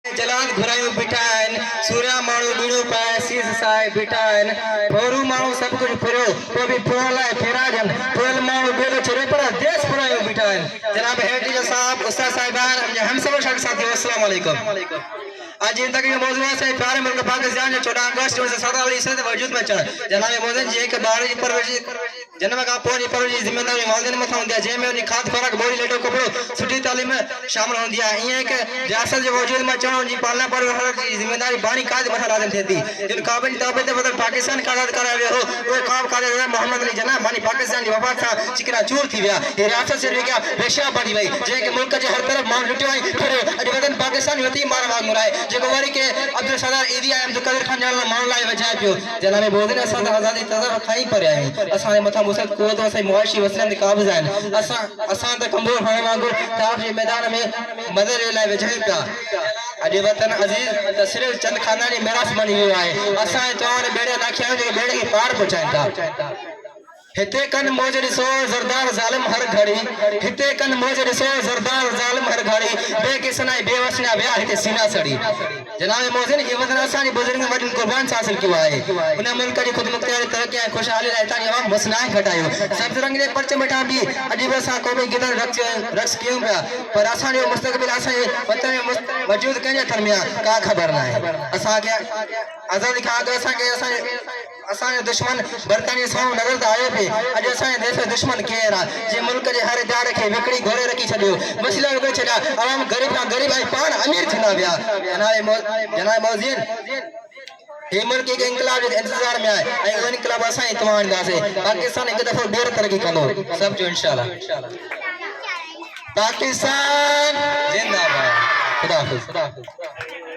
जलाद घुरायूं बिठाइन सूर्या माण्हू बीड़ो पाए सीस साए बिठाइन भोरू माण्हू सब कुछ फिरो तो भी पुरण लाइ फिराजन पुरल माण्हू बेलो छड़े पर देश पुरायूं बिठाइन। जनाब हेड टीचर साहब उस्ताद साहिबान हम सब शागिर्द साथी अस्सलाम वालेकुम। आज इन तक मौजूद है प्यारे मुल्क पाकिस्तान 14 अगस्त 1947 ईस्वी में वजूद में चढ़ जनाब मोहन जी के बार जी परवरिश जन्म का पोनी परवरिश जिम्मेदारी वालिदैन मथा हुंदी है जेमे उनी खाद खुराक बोरी लेटो कपड़ो सुठी तालीम शामिल हुंदी है इए के रियासत जो वजूद में चढ़ जी पालना पर की जिम्मेदारी बानी काद मथा लाजम थेती जिन काबिल ताबे ते बदल पाकिस्तान का आजाद करायो हो वो काम काद मोहम्मद अली जना बानी पाकिस्तान की वफात था चिकना चूर थी गया ये रियासत से क्या रेशा बनी वई जे के मुल्क के हर तरफ मान लुटियो फिर अज वदन पाकिस्तान यती मार वाग मुराए जेको वारी के अब्दुल सदार ईदी आयम तो कदर खान जान मान लाए वजाय पियो जनाब बोदिन असा आजादी तजर खाई पर आयो असा मथा मुसद को तो सही मुआशी वसलन काबिज आन असा त कमजोर होने वांगुर ताफ जे मैदान में मदद लाए वजाय पिया अज वतन अजीज त सिर्फ चंद खानदानी मेरास बनी वियो है असा तवान बेड़े नाखिया जो बेड़े की पार पहुंचाइन ता हिते कन मौज ॾिसो ज़रदार ज़ालिम हर घड़ी हिते कन मौज ॾिसो ज़रदार ज़ालिम हर घड़ी बेकिसना बेवसना विया हिते सीना सड़ी जनाब मोहसिन ये वतन असां जी बुजुर्ग वॾी कुर्बान हासिल कियो आहे उन मुल्क जी खुद मुख्तियारी तरक्की ऐं खुशहाली लाइ ताणी अवाम मसनाए घटायो सब्ज़ रंग जे पर्चे मेठां बि अॼु बि असां क़ौमी गिदड़ रक्स कयूं पिया पर असांजो मुस्तक़बिल असांजे वतन में वजूद कंहिंजे हथ में आहे का ख़बर न आहे असांखे आज़ादी खां अॻु असांजो दुश्मन बरतानिया साम्हूं नज़र त आयो पिए अॼु असांजे देश जो दुश्मन केरु आहे जे मुल्क जे हर इदारे खे विकिणी घोड़े रखी छॾियो मसइला विकिणी छॾिया अवाम ग़रीब खां ग़रीब ऐं पाण अमीर थींदा विया जनाब मौज़िन ये मुल्क एक इंकलाब के इंतजार में आए ऐं उहो इंकलाब असां ई तव्हां ईंदासीं पाकिस्तान हिकु दफ़ो ॿीहर तरक़ी कंदो सब जो इंशाअल्लाह पाकिस्तान जिंदाबाद खुदा हाफ़िज़।